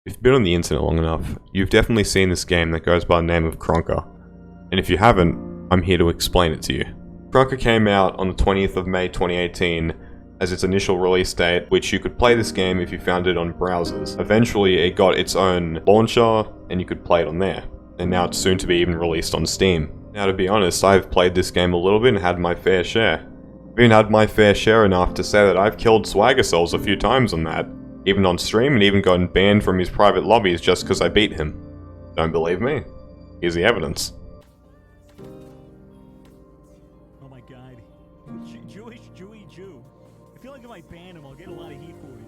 If you've been on the internet long enough, you've definitely seen this game that goes by the name of Krunker. And if you haven't, I'm here to explain it to you. Krunker came out on the 20th of May 2018 as its initial release date, which you could play this game if you found it on browsers. Eventually, it got its own launcher, and you could play it on there. And now it's soon to be even released on Steam. Now, to be honest, I've played this game a little bit and had my fair share. I've even had my fair share enough to say that I've killed Swagger Souls a few times on that. Even on stream, and even gotten banned from his private lobbies just because I beat him. Don't believe me? Here's the evidence. Oh my god. Jewish Jewy Jew. I feel like if I ban him, I'll get a lot of heat for it.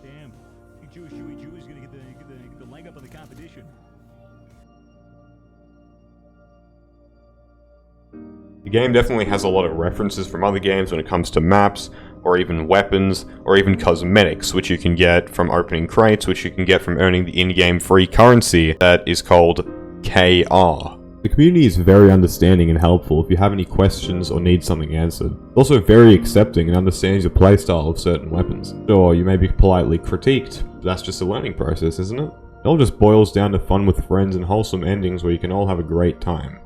Damn. I think Jewish Jewy Jew is gonna get the leg up of the competition. The game definitely has a lot of references from other games when it comes to maps, or even weapons, or even cosmetics, which you can get from opening crates, which you can get from earning the in-game free currency that is called KR. The community is very understanding and helpful if you have any questions or need something answered. It's also very accepting and understands your playstyle of certain weapons. Sure, you may be politely critiqued, but that's just a learning process, isn't it? It all just boils down to fun with friends and wholesome endings where you can all have a great time.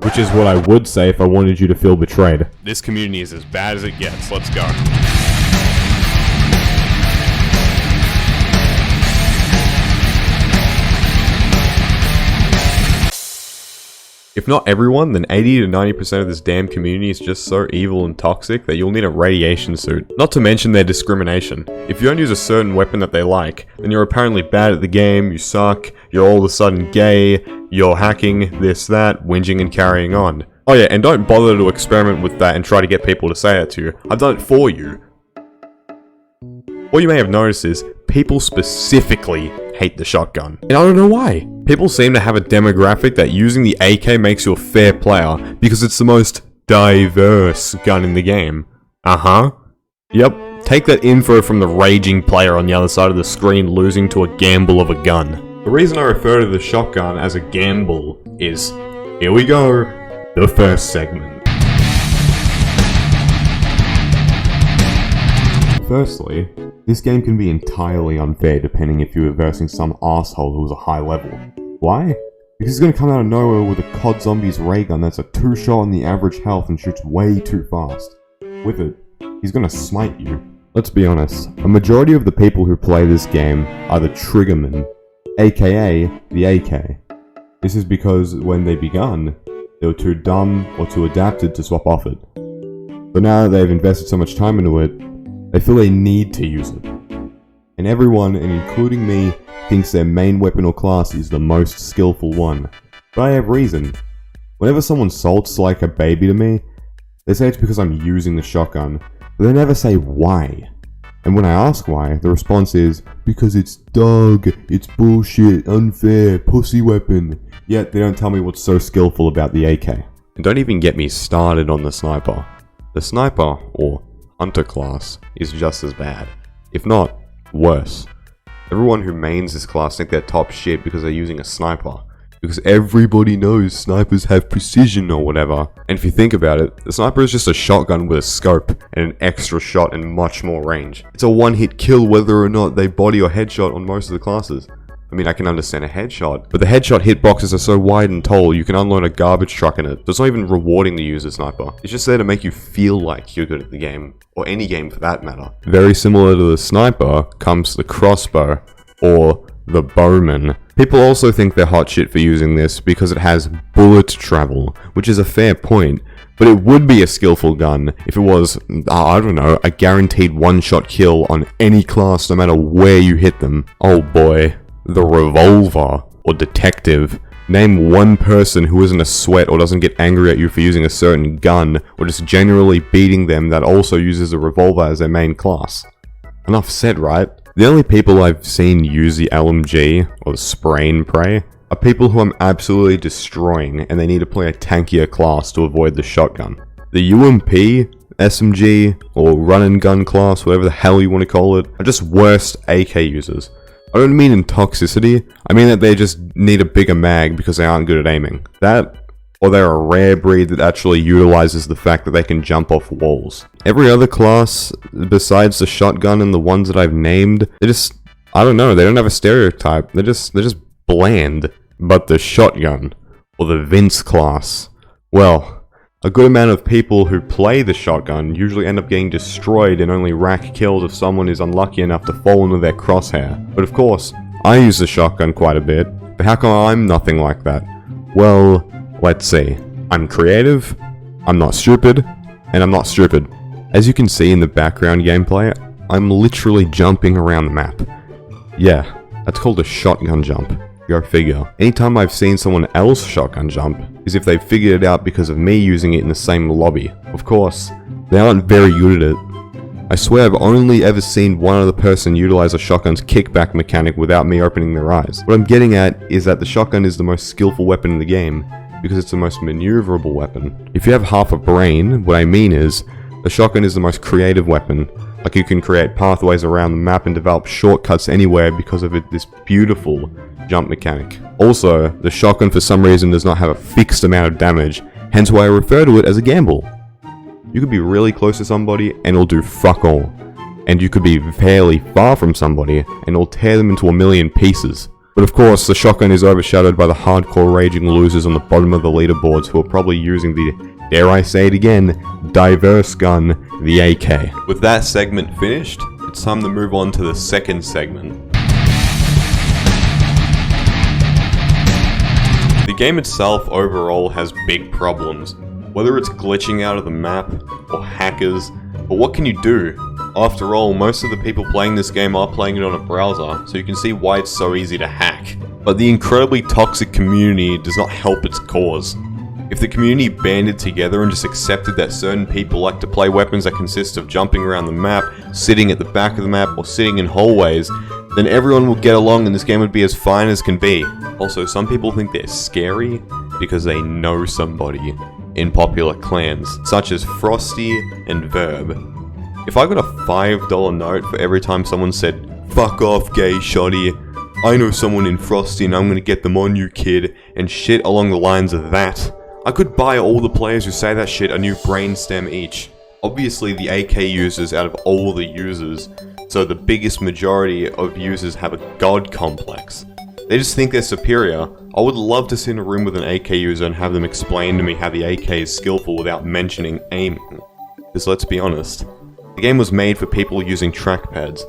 Which is what I would say if I wanted you to feel betrayed. This community is as bad as it gets. Let's go. If not everyone, then 80 to 90% of this damn community is just so evil and toxic that you'll need a radiation suit. Not to mention their discrimination. If you don't use a certain weapon that they like, then you're apparently bad at the game, you suck, you're all of a sudden gay, you're hacking, this, that, whinging and carrying on. Oh yeah, and don't bother to experiment with that and try to get people to say that to you. I've done it for you. What you may have noticed is, people specifically hate the shotgun. And I don't know why. People seem to have a demographic that using the AK makes you a fair player because it's the most diverse gun in the game. Yep, take that info from the raging player on the other side of the screen losing to a gamble of a gun. The reason I refer to the shotgun as a gamble is, here we go, the first segment. Firstly, this game can be entirely unfair depending if you're versing some asshole who's a high level. Why? Because he's gonna come out of nowhere with a COD Zombies ray gun that's a 2-shot on the average health and shoots way too fast. With it, he's gonna smite you. Let's be honest, a majority of the people who play this game are the triggermen, aka the AK. This is because when they begun, they were too dumb or too adapted to swap off it. But now that they've invested so much time into it, they feel they need to use it. And everyone, and including me, thinks their main weapon or class is the most skillful one. But I have reason. Whenever someone salts like a baby to me, they say it's because I'm using the shotgun, but they never say why. And when I ask why, the response is, because it's dog, it's bullshit, unfair, pussy weapon. Yet they don't tell me what's so skillful about the AK. And don't even get me started on the sniper. The sniper, or hunter class, is just as bad, if not worse. Everyone who mains this class think they're top shit because they're using a sniper, because everybody knows snipers have precision or whatever. And if you think about it, the sniper is just a shotgun with a scope and an extra shot and much more range. It's a one-hit kill whether or not they body or headshot on most of the classes. I mean, I can understand a headshot, but the headshot hitboxes are so wide and tall you can unload a garbage truck in it, so it's not even rewarding to use a sniper. It's just there to make you feel like you're good at the game, or any game for that matter. Very similar to the sniper comes the crossbow, or the bowman. People also think they're hot shit for using this because it has bullet travel, which is a fair point, but it would be a skillful gun if it was, I don't know, a guaranteed one-shot kill on any class no matter where you hit them. Oh boy. The revolver, or detective. Name one person who isn't a sweat or doesn't get angry at you for using a certain gun, or just generally beating them that also uses a revolver as their main class. Enough said, right? The only people I've seen use the LMG, or the spray and pray, are people who I'm absolutely destroying and they need to play a tankier class to avoid the shotgun. The UMP, SMG, or run and gun class, whatever the hell you want to call it, are just worst AK users. I don't mean in toxicity, I mean that they just need a bigger mag because they aren't good at aiming. That, or they're a rare breed that actually utilizes the fact that they can jump off walls. Every other class, besides the shotgun and the ones that I've named, they just I don't know, they don't have a stereotype, they're just bland. But the shotgun, or the Vince class, well, a good amount of people who play the shotgun usually end up getting destroyed and only rack kills if someone is unlucky enough to fall into their crosshair. But of course, I use the shotgun quite a bit, but how come I'm nothing like that? Well, let's see. I'm creative, I'm not stupid, and I'm not stupid. As you can see in the background gameplay, I'm literally jumping around the map. Yeah, that's called a shotgun jump. Go figure. Anytime I've seen someone else shotgun jump is if they've figured it out because of me using it in the same lobby. Of course, they aren't very good at it. I swear I've only ever seen one other person utilize a shotgun's kickback mechanic without me opening their eyes. What I'm getting at is that the shotgun is the most skillful weapon in the game because it's the most maneuverable weapon. If you have half a brain, what I mean is, the shotgun is the most creative weapon. Like, you can create pathways around the map and develop shortcuts anywhere because of this beautiful jump mechanic. Also, the shotgun for some reason does not have a fixed amount of damage, hence why I refer to it as a gamble. You could be really close to somebody and it'll do fuck all. And you could be fairly far from somebody and it'll tear them into a million pieces. But of course, the shotgun is overshadowed by the hardcore raging losers on the bottom of the leaderboards who are probably using the, dare I say it again, diverse gun, the AK. With that segment finished, it's time to move on to the second segment. The game itself overall has big problems, whether it's glitching out of the map or hackers, but what can you do? After all, most of the people playing this game are playing it on a browser, so you can see why it's so easy to hack. But the incredibly toxic community does not help its cause. If the community banded together and just accepted that certain people like to play weapons that consist of jumping around the map, sitting at the back of the map, or sitting in hallways, then everyone would get along and this game would be as fine as can be. Also, some people think they're scary because they know somebody in popular clans, such as Frosty and Verb. If I got a $5 note for every time someone said, "Fuck off, gay shoddy, I know someone in Frosty and I'm gonna get them on you, kid," and shit along the lines of that, I could buy all the players who say that shit a new brainstem each. Obviously, the AK users out of all the users, so the biggest majority of users have a god complex. They just think they're superior. I would love to sit in a room with an AK user and have them explain to me how the AK is skillful without mentioning aiming. Because let's be honest, the game was made for people using trackpads.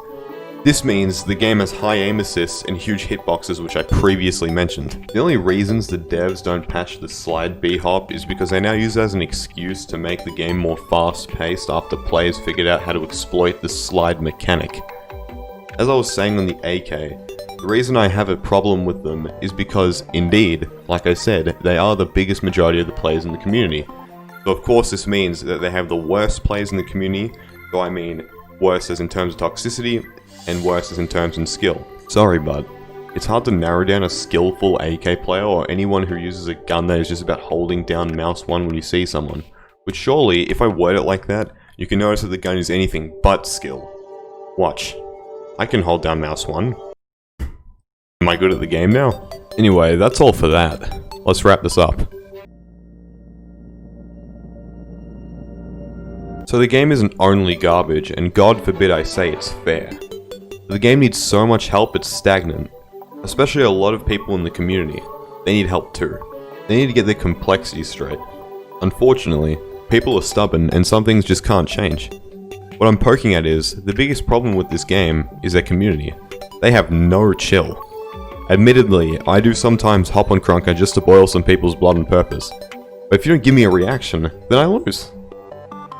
This means the game has high aim assists and huge hitboxes, which I previously mentioned. The only reasons the devs don't patch the slide B-hop is because they now use it as an excuse to make the game more fast-paced after players figured out how to exploit the slide mechanic. As I was saying on the AK, the reason I have a problem with them is because, indeed, like I said, they are the biggest majority of the players in the community. So of course this means that they have the worst players in the community, so I mean worse as in terms of toxicity, and worse as in terms of skill. Sorry bud, it's hard to narrow down a skillful AK player or anyone who uses a gun that is just about holding down mouse 1 when you see someone. But surely, if I word it like that, you can notice that the gun is anything but skill. Watch. I can hold down mouse 1. Am I good at the game now? Anyway, that's all for that. Let's wrap this up. So the game isn't only garbage, and God forbid I say it's fair. The game needs so much help it's stagnant. Especially a lot of people in the community. They need help too. They need to get their complexity straight. Unfortunately, people are stubborn and some things just can't change. What I'm poking at is, the biggest problem with this game is their community. They have no chill. Admittedly, I do sometimes hop on Krunker just to boil some people's blood on purpose. But if you don't give me a reaction, then I lose.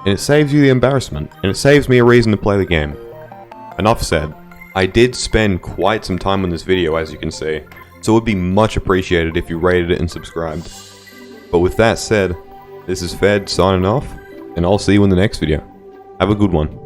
And it saves you the embarrassment, and it saves me a reason to play the game. Enough said. I did spend quite some time on this video, as you can see, so it would be much appreciated if you rated it and subscribed. But with that said, this is Fed signing off, and I'll see you in the next video. Have a good one.